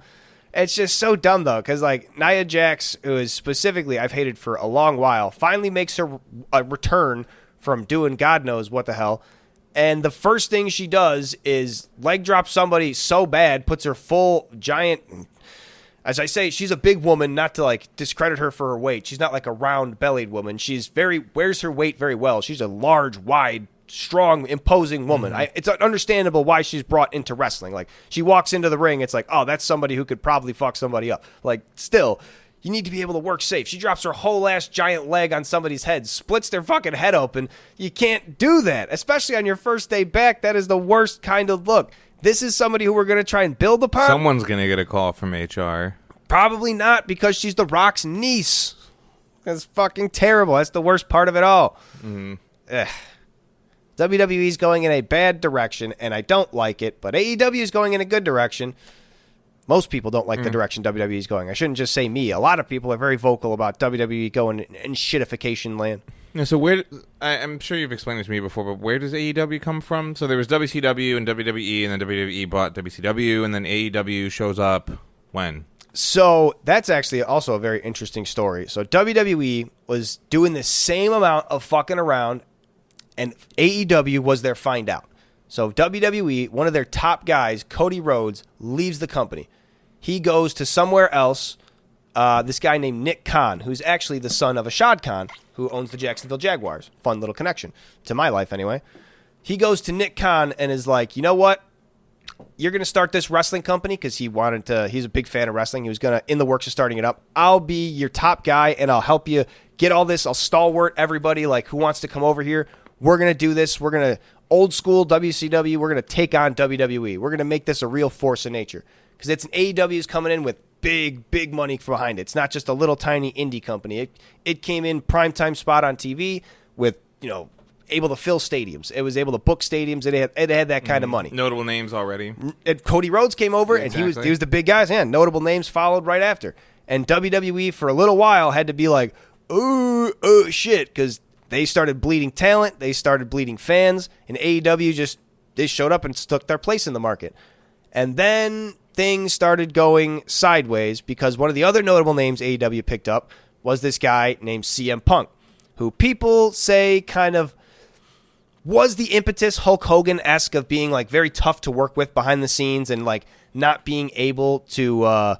It's just so dumb, though, because, like, Nia Jax, who is specifically I've hated for a long while, finally makes her a return from doing God knows what the hell. And the first thing she does is leg drop somebody so bad, puts her full giant... As I say, she's a big woman, not to like discredit her for her weight. She's not like a round-bellied woman. She's wears her weight very well. She's a large, wide, strong, imposing woman. It's understandable why she's brought into wrestling. Like, she walks into the ring, it's like, oh, that's somebody who could probably fuck somebody up. Like, still, you need to be able to work safe. She drops her whole ass giant leg on somebody's head, splits their fucking head open. You can't do that, especially on your first day back. That is the worst kind of look. This is somebody who we're going to try and build upon. Someone's going to get a call from HR. Probably not, because she's The Rock's niece. That's fucking terrible. That's the worst part of it all. WWE's going in a bad direction, and I don't like it, but AEW is going in a good direction. Most people don't like the direction WWE is going. I shouldn't just say me. A lot of people are very vocal about WWE going in shitification land. Yeah, so where I'm sure you've explained this to me before, but where does AEW come from? So there was WCW and WWE, and then WWE bought WCW, and then AEW shows up when? So that's actually also a very interesting story. So WWE was doing the same amount of fucking around, and AEW was their find out. So WWE, one of their top guys, Cody Rhodes, leaves the company. He goes to somewhere else. This guy named Nick Khan, who's actually the son of Ashad Khan, who owns the Jacksonville Jaguars. Fun little connection to my life anyway. He goes to Nick Khan and is like, you know what? You're going to start this wrestling company, because he's a big fan of wrestling. He was going to, in the works of starting it up. I'll be your top guy, and I'll help you get all this. I'll stalwart everybody, like, who wants to come over here. We're going to do this. We're going to, old school WCW, we're going to take on WWE. We're going to make this a real force of nature, because it's an AEW's coming in with big money behind it. It's not just a little tiny indie company. It came in primetime spot on TV with, able to fill stadiums. It was able to book stadiums. It had that kind of money. Notable names already. And Cody Rhodes came over, Exactly. and he was the big guys. And notable names followed right after. And WWE for a little while had to be like, oh shit, because they started bleeding talent, they started bleeding fans, and AEW they showed up and took their place in the market. And then things started going sideways, because one of the other notable names AEW picked up was this guy named CM Punk, who people say kind of was the impetus Hulk Hogan-esque of being like very tough to work with behind the scenes, and like not being able to,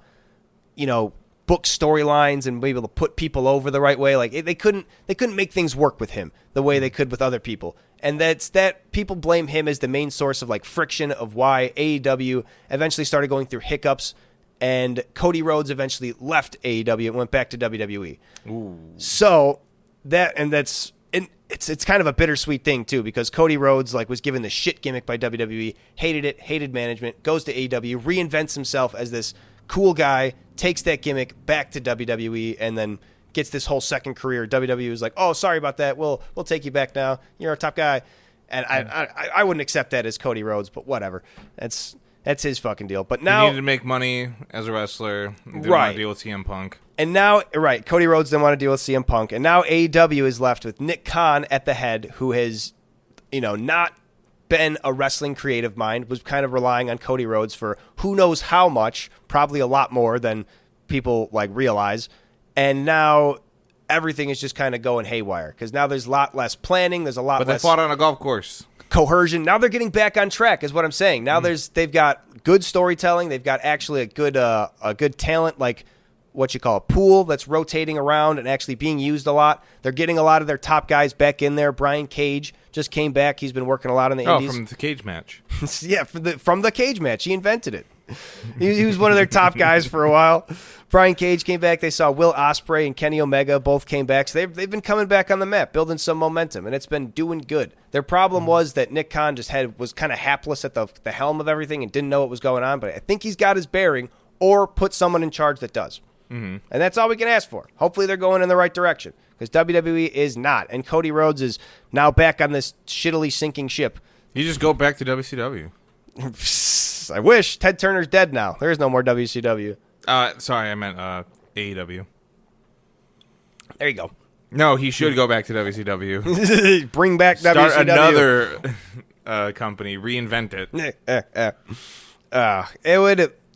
book storylines and be able to put people over the right way. Like they couldn't make things work with him the way they could with other people. And that people blame him as the main source of like friction of why AEW eventually started going through hiccups, and Cody Rhodes eventually left AEW and went back to WWE. Ooh. So it's kind of a bittersweet thing too, because Cody Rhodes was given the shit gimmick by WWE, hated management, goes to AEW, reinvents himself as this cool guy, takes that gimmick back to WWE, and then gets this whole second career. WWE was like, oh, sorry about that. We'll take you back now. You're our top guy. And I wouldn't accept that as Cody Rhodes, but whatever. That's his fucking deal. But now he needed to make money as a wrestler. Didn't want to deal with CM Punk. And now, right, Cody Rhodes didn't want to deal with CM Punk. And now AEW is left with Nick Khan at the head, who has, not been a wrestling creative mind, was kind of relying on Cody Rhodes for who knows how much, probably a lot more than people realize. And now everything is just kind of going haywire, because now there's a lot less planning. There's a lot less. But they fought on a golf course. Coercion. Now they're getting back on track, is what I'm saying. Now they've got good storytelling. They've got actually a good talent, like what you call a pool that's rotating around and actually being used a lot. They're getting a lot of their top guys back in there. Brian Cage just came back. He's been working a lot in the Indies. From the cage match. Yeah, from the cage match. He invented it. He was one of their top guys for a while. Brian Cage came back. They saw Will Ospreay and Kenny Omega both came back. So they've been coming back on the map, building some momentum, and it's been doing good. Their problem was that Nick Khan was kind of hapless at the helm of everything and didn't know what was going on. But I think he's got his bearing, or put someone in charge that does. Mm-hmm. And that's all we can ask for. Hopefully they're going in the right direction, because WWE is not. And Cody Rhodes is now back on this shittily sinking ship. You just go back to WCW. I wish. Ted Turner's dead now. There is no more WCW. Sorry, I meant AEW. There you go. No, he should go back to WCW. Bring back Start WCW. another company. Reinvent it.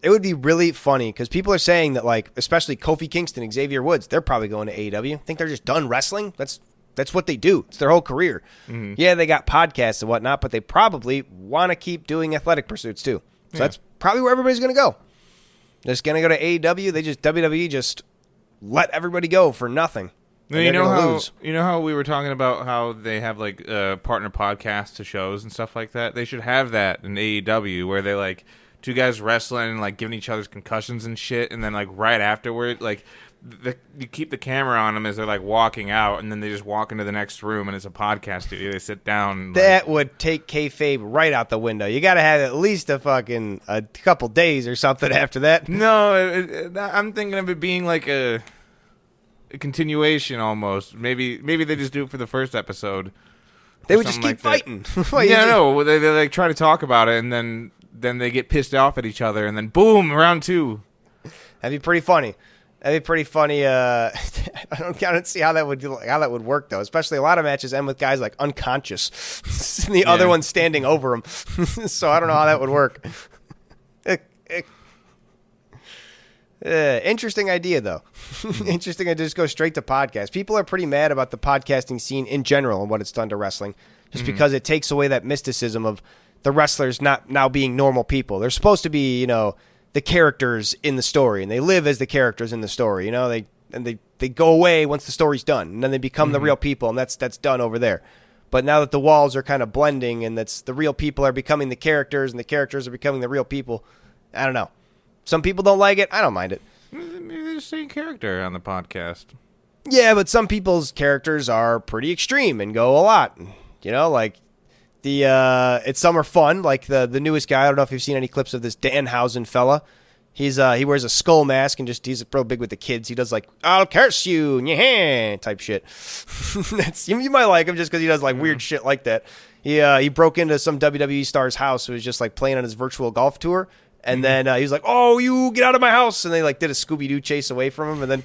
It would be really funny, because people are saying that, like, especially Kofi Kingston and Xavier Woods, they're probably going to AEW. I think they're just done wrestling. That's what they do. It's their whole career. Mm-hmm. Yeah, they got podcasts and whatnot, but they probably want to keep doing athletic pursuits too. So that's probably where everybody's going to go. Just going to go to AEW. WWE just let everybody go for nothing. You know how we were talking about how they have like partner podcasts to shows and stuff like that? They should have that in AEW, where they like two guys wrestling and like giving each other's concussions and shit, and then like right afterward, like you keep the camera on them as they're like walking out, and then they just walk into the next room and it's a podcast studio. They sit down. And, that would take kayfabe right out the window. You got to have at least a couple days or something after that. No, I'm thinking of it being like a continuation almost. Maybe they just do it for the first episode. They would just keep fighting. No, they like try to talk about it, and then they get pissed off at each other, and then boom, round two. That'd be pretty funny. I don't see how that would work though. Especially a lot of matches end with guys like unconscious, and the other one standing over them. So I don't know how that would work. Interesting idea though. Interesting to just go straight to podcast. People are pretty mad about the podcasting scene in general and what it's done to wrestling, just because it takes away that mysticism of the wrestlers not now being normal people. They're supposed to be, the characters in the story, and they live as the characters in the story. They go away once the story's done, and then they become the real people, and that's done over there. But now that the walls are kind of blending, and that's the real people are becoming the characters, and the characters are becoming the real people, I don't know. Some people don't like it. I don't mind it. Maybe they're just saying character on the podcast. Yeah, but some people's characters are pretty extreme and go a lot. Like some are fun, like the newest guy. I don't know if you've seen any clips of this Danhausen fella. He wears a skull mask and he's real big with the kids. He does like, I'll curse you, yeah, type shit. You might like him just because he does like weird shit like that. He broke into some WWE star's house who was just like playing on his virtual golf tour. And then he was like, "Oh, you get out of my house!" And they like did a Scooby-Doo chase away from him. And then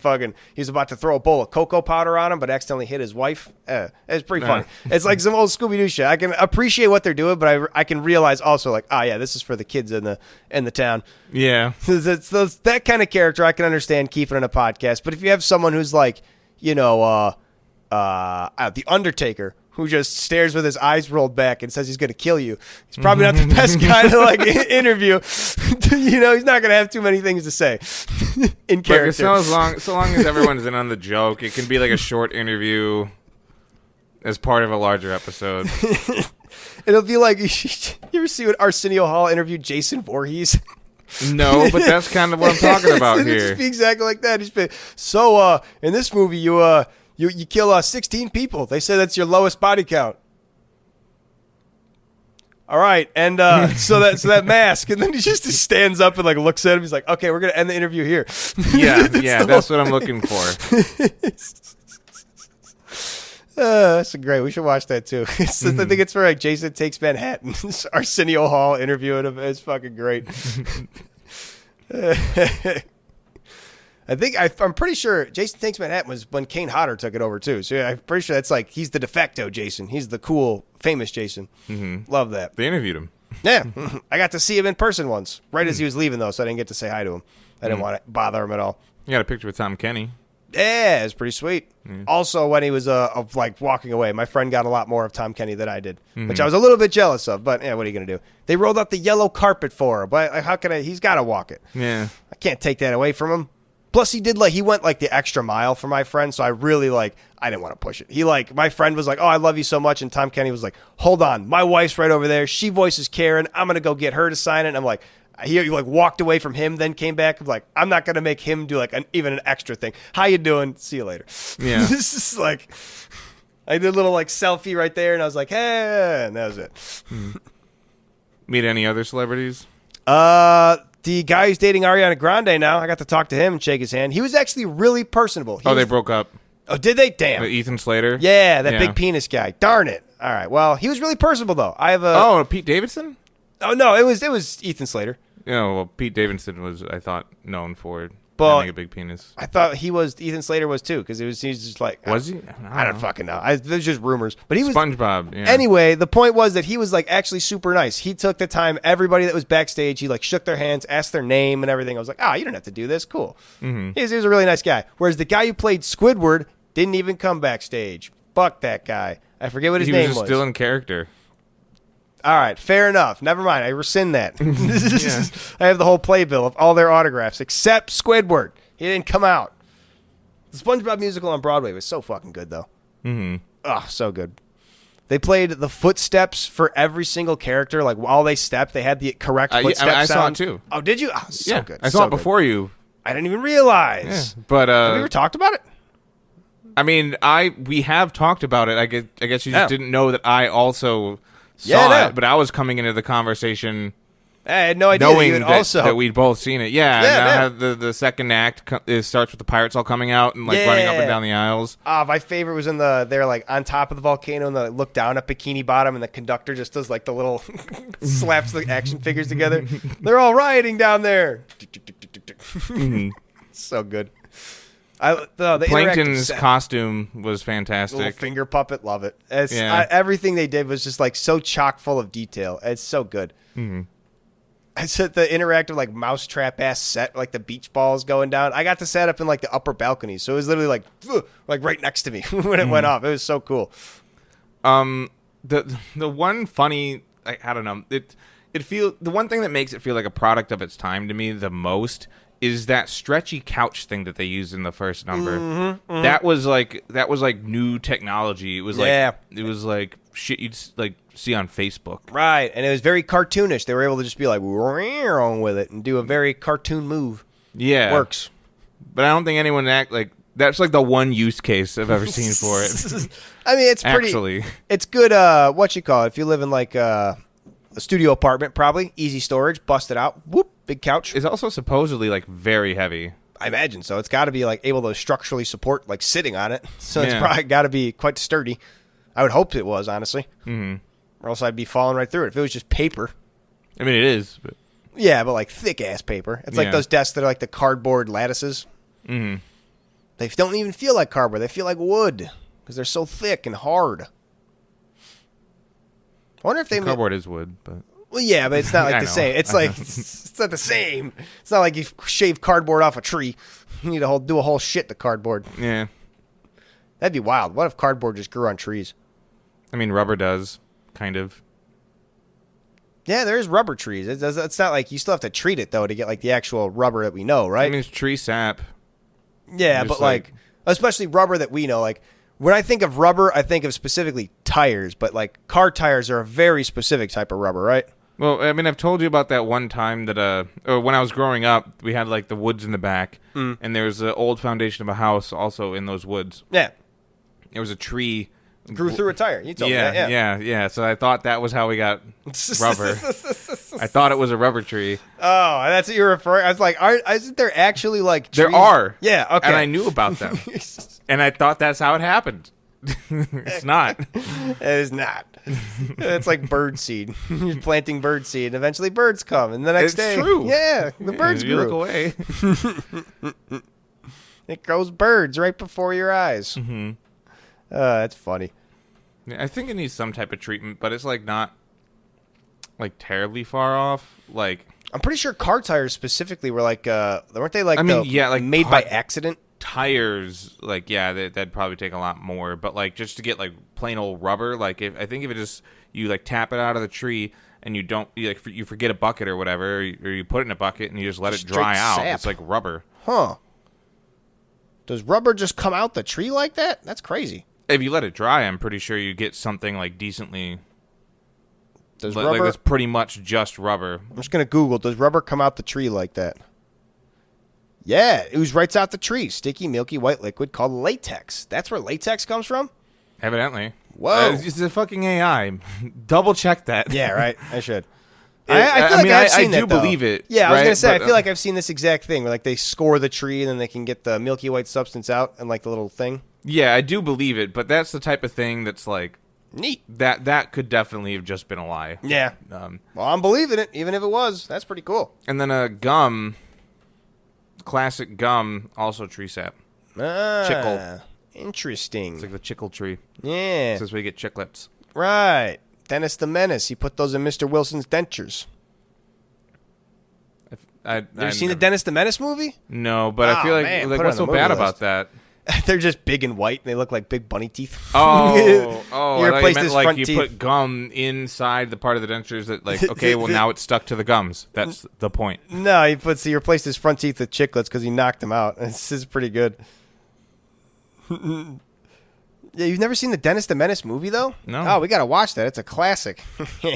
he was about to throw a bowl of cocoa powder on him, but accidentally hit his wife. It's pretty funny. It's like some old Scooby-Doo shit. I can appreciate what they're doing, but I can realize also like, this is for the kids in the town. Yeah, it's that kind of character I can understand keeping in a podcast. But if you have someone who's like, the Undertaker, who just stares with his eyes rolled back and says he's going to kill you, he's probably not the best guy to like interview. He's not going to have too many things to say in character. But so long as everyone's in on the joke, it can be like a short interview as part of a larger episode. It'll be like, you ever see when Arsenio Hall interviewed Jason Voorhees? No, but that's kind of what I'm talking about here. It's just be exactly like that. So in this movie, you kill 16 people. They say that's your lowest body count. All right, and so that mask, and then he just stands up and like looks at him. He's like, "Okay, we're gonna end the interview here." That's what I'm looking for. That's great. We should watch that too. I think it's for like Jason Takes Manhattan. Arsenio Hall interviewing him. It's fucking great. I'm pretty sure Jason Takes Manhattan was when Kane Hodder took it over too. So I'm pretty sure that's like he's the de facto Jason. He's the cool, famous Jason. Mm-hmm. Love that. They interviewed him. Yeah, I got to see him in person once, right as he was leaving though, so I didn't get to say hi to him. I didn't want to bother him at all. You got a picture with Tom Kenny. Yeah, it's pretty sweet. Mm. Also, when he was like walking away, my friend got a lot more of Tom Kenny than I did, which I was a little bit jealous of. But yeah, what are you gonna do? They rolled out the yellow carpet for her, but how can I? He's got to walk it. Yeah, I can't take that away from him. Plus, he went like the extra mile for my friend, so I really I didn't want to push it. My friend was like, "Oh, I love you so much," and Tom Kenny was like, "Hold on, my wife's right over there. She voices Karen. I'm gonna go get her to sign it." And I'm like, He like walked away from him, then came back. I'm like, I'm not gonna make him do like even an extra thing. How you doing? See you later. Yeah. This is like, I did a little like selfie right there, and I was like, hey, and that was it. Meet any other celebrities? The guy who's dating Ariana Grande now, I got to talk to him and shake his hand. He was actually really personable. They broke up. Oh, did they? Damn. Ethan Slater? Yeah, that big penis guy. Darn it. All right. Well, he was really personable though. I have a. Oh, Pete Davidson? Oh no, it was Ethan Slater. Well, Pete Davidson was, I thought, known for having a big penis. I thought Ethan Slater was too, because he was just like. Was he? I don't fucking know. There's just rumors, but he was SpongeBob. Yeah. Anyway, the point was that he was like actually super nice. He took the time. Everybody that was backstage, he like shook their hands, asked their name and everything. I was like, you don't have to do this. Cool. Mm-hmm. He was a really nice guy. Whereas the guy who played Squidward didn't even come backstage. Fuck that guy. I forget what his name was. He was still in character. All right, fair enough. Never mind. I rescind that. I have the whole playbill of all their autographs except Squidward. He didn't come out. The SpongeBob musical on Broadway was so fucking good, though. Mm-hmm. Oh, so good. They played the footsteps for every single character. Like, while they stepped, they had the correct footstep I saw sound. it, too. Oh, did you? Oh, so good. I saw it before you. I didn't even realize. Yeah, but have we ever talked about it? I mean, we have talked about it. I guess you just didn't know that I also saw it, but I was coming into the conversation. I had no idea knowing that we'd both seen it. Yeah, the second act starts with the pirates all coming out and like running up and down the aisles. My favorite was they're like on top of the volcano and they look down at Bikini Bottom and the conductor just does like the little slaps the action figures together. They're all rioting down there. Mm-hmm. So good. The Plankton's costume was fantastic. Little finger puppet, love it. Everything they did was just like so chock full of detail. It's so good. Mm-hmm. I said the interactive like mousetrap ass set, like the beach balls going down. I got to set up in like the upper balcony, so it was literally like right next to me when it went off. It was so cool. The one funny, I don't know, the one thing that makes it feel like a product of its time to me the most is that stretchy couch thing that they used in the first number. Mm-hmm, mm-hmm. That was like new technology. It was like shit you'd like see on Facebook. Right, and it was very cartoonish. They were able to just be like with it and do a very cartoon move. Yeah, works. But I don't think anyone that's like the one use case I've ever seen for it. I mean, it's it's good. What you call it? If you live in like a studio apartment, probably easy storage, bust it out, whoop, big couch. It's also supposedly like very heavy. I imagine so. It's got to be like able to structurally support like sitting on it. So it's probably got to be quite sturdy. I would hope it was, honestly. Mm-hmm. Or else I'd be falling right through it. If it was just paper. I mean, it is. But... yeah, but like thick-ass paper. It's like those desks that are like the cardboard lattices. Mm-hmm. They don't even feel like cardboard. They feel like wood because they're so thick and hard. I wonder if cardboard is wood, but... well, yeah, but it's not like the same. It's like it's not the same. It's not like you shave cardboard off a tree. You need to do a whole shit to cardboard. Yeah. That'd be wild. What if cardboard just grew on trees? I mean, rubber does, kind of. Yeah, there's rubber trees. It's not like you still have to treat it, though, to get like the actual rubber that we know, right? I mean, it's tree sap. Yeah, but like, especially rubber that we know. Like, when I think of rubber, I think of specifically tires, but like car tires are a very specific type of rubber, right? Well, I mean, I've told you about that one time that when I was growing up, we had like the woods in the back, and there was an old foundation of a house also in those woods. Yeah. There was a tree. Grew through a tire. You told me that. Yeah. So I thought that was how we got rubber. I thought it was a rubber tree. Oh, that's what you're referring. I was like, isn't there actually like trees? There are. Yeah, okay. And I knew about them. And I thought that's how it happened. It's not. It is not. It's like bird seed. You're planting bird seed, and eventually birds come. And the next day, true. Yeah, the birds grew. You look away. It grows birds right before your eyes. Mm-hmm. That's funny. Yeah, I think it needs some type of treatment, but it's like not like terribly far off. Like I'm pretty sure car tires specifically were like, weren't they like? like made by accident. Tires, like that'd probably take a lot more. But like just to get like plain old rubber, like I think if it just you like tap it out of the tree and you forget a bucket or whatever, or you put it in a bucket and you just let it dry out, it's like rubber. Huh? Does rubber just come out the tree like that? That's crazy. If you let it dry, I'm pretty sure you get something like decently Does Like rubber? it's pretty much just rubber. I'm just gonna Google. Does rubber come out the tree like that? Yeah, it oozes right out the tree. Sticky, milky, white liquid called latex. That's where latex comes from. Evidently. Whoa. It's a fucking AI. Double check that. Yeah, right. I should. I feel like I've seen do that, though. believe it. Yeah, I was right? gonna say. But, I feel like I've seen this exact thing where like they score the tree and then they can get the milky white substance out and like the little thing. Yeah, I do believe it, but that's the type of thing that's like Neat. that could definitely have just been a lie. Yeah. Well, I'm believing it, even if it was. That's pretty cool. And then gum, classic gum, also tree sap. Chickle. Interesting. It's like the chickle tree. Yeah. This is where you get chiclets. Right. Dennis the Menace. He put those in Mr. Wilson's dentures. Have You ever seen the Dennis the Menace movie? No, but I Oh, feel like, man, like put it what's on so the bad movie about list. that? They're just big and white, and they look like big bunny teeth. Oh, You I thought you replaced meant his like front you teeth. put gum inside the part of the dentures that like, okay, well now it's stuck to the gums. That's the point. No, he replaced his front teeth with chiclets because he knocked them out. This is pretty good. Yeah, you've never seen the Dennis the Menace movie, though? No. Oh, we got to watch that. It's a classic.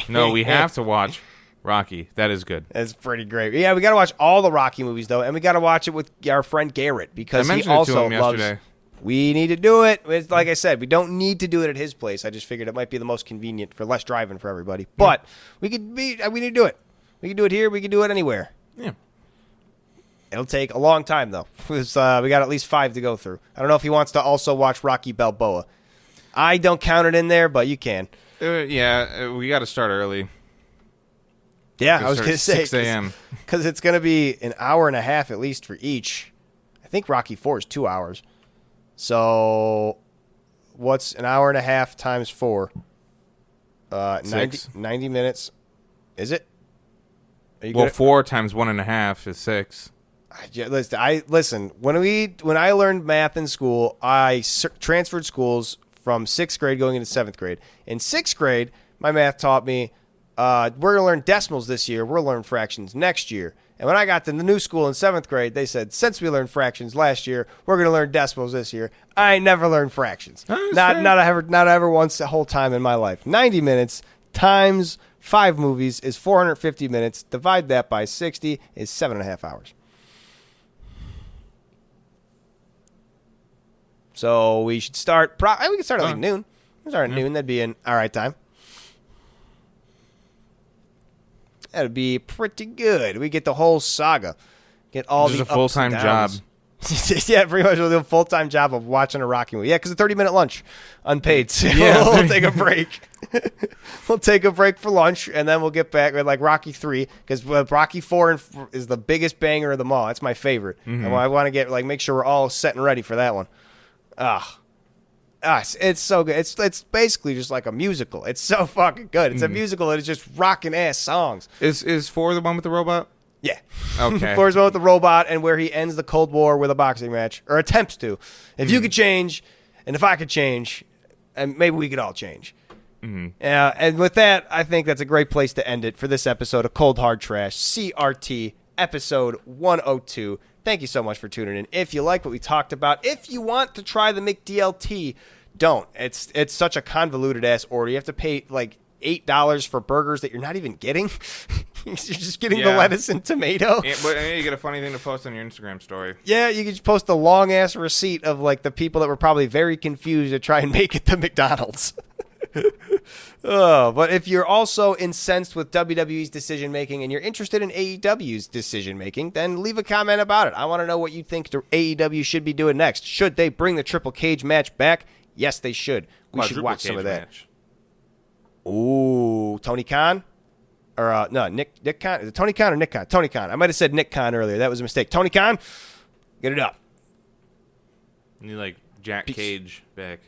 No, we have to watch Rocky. That is good. It's pretty great. Yeah, we got to watch all the Rocky movies, though, and we got to watch it with our friend Garrett because I he mentioned it to also him loves. yesterday. We need to do it. It's, like I said, we don't need to do it at his place. I just figured it might be the most convenient for less driving for everybody. But we need to do it. We can do it here. We can do it anywhere. Yeah. It'll take a long time, though. We got at least 5 to go through. I don't know if he wants to also watch Rocky Balboa. I don't count it in there, but you can. We got to start early. Yeah, I was going to say. 6 a.m. Because it's going to be an hour and a half at least for each. I think Rocky 4 is 2 hours. So what's an hour and a half times 4? 90 minutes. Is it? Are you Well, good at- 4 times 1.5 is 6. Listen. When I learned math in school, I transferred schools from 6th grade going into 7th grade. In 6th grade, my math taught me we're going to learn decimals this year. We'll learn fractions next year. And when I got to the new school in 7th grade, they said, since we learned fractions last year, we're going to learn decimals this year. I never learned fractions. Not ever once the whole time in my life. 90 minutes times 5 movies is 450 minutes. Divide that by 60 is 7.5 hours. So we should start. We can start at like noon. We can start at noon. That'd be an all right time. That'd be pretty good. We get the whole saga. Get all This the is a full-time job. Yeah, pretty much we'll do a full-time job of watching a Rocky movie. Yeah, because a 30-minute lunch, unpaid. So Yeah. we'll take a break. We'll take a break for lunch, and then we'll get back with like Rocky 3, because Rocky 4 is the biggest banger of them all. That's my favorite. And I want to get make sure we're all set and ready for that one. It's so good. It's basically just like a musical. It's so fucking good. It's a musical and it's just rocking ass songs. Is 4 the one with the robot? Yeah. Okay. Floor's one with the robot and where he ends the Cold War with a boxing match, or attempts to. If you could change, and if I could change, and maybe we could all change. And with that, I think that's a great place to end it for this episode of Cold Hard Trash, CRT, episode 102. Thank you so much for tuning in. If you like what we talked about, if you want to try the McDLT, don't. It's such a convoluted ass order. You have to pay like $8 for burgers that you're not even getting. You're just getting the lettuce and tomato. But you get a funny thing to post on your Instagram story. Yeah, you can just post a long ass receipt of like the people that were probably very confused to try and make it to McDonald's. But if you're also incensed with WWE's decision making and you're interested in AEW's decision making, then leave a comment about it. I want to know what you think the AEW should be doing next. Should they bring the triple cage match back? Yes, they should. We should watch some of that. Match. Ooh, Tony Khan? Or, no, Nick Khan? Is it Tony Khan or Nick Khan? Tony Khan. I might have said Nick Khan earlier. That was a mistake. Tony Khan, get it up. You need like Jack Cage back.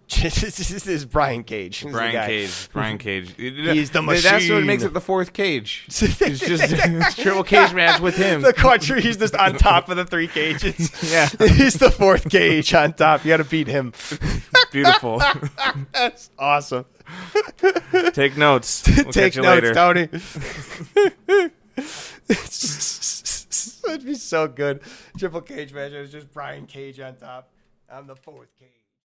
This is Brian Cage. He's the guy. Brian Cage. He's the That's what machine. makes it the 4th cage. It's just triple cage match with him. The quadruple, he's just on top of the 3 cages. Yeah. He's the 4th cage on top. You got to beat him. Beautiful. That's awesome. Take notes. We'll Take catch you notes, later. Tony. That'd be so good. Triple cage match. It's just Brian Cage on top. I'm the 4th cage.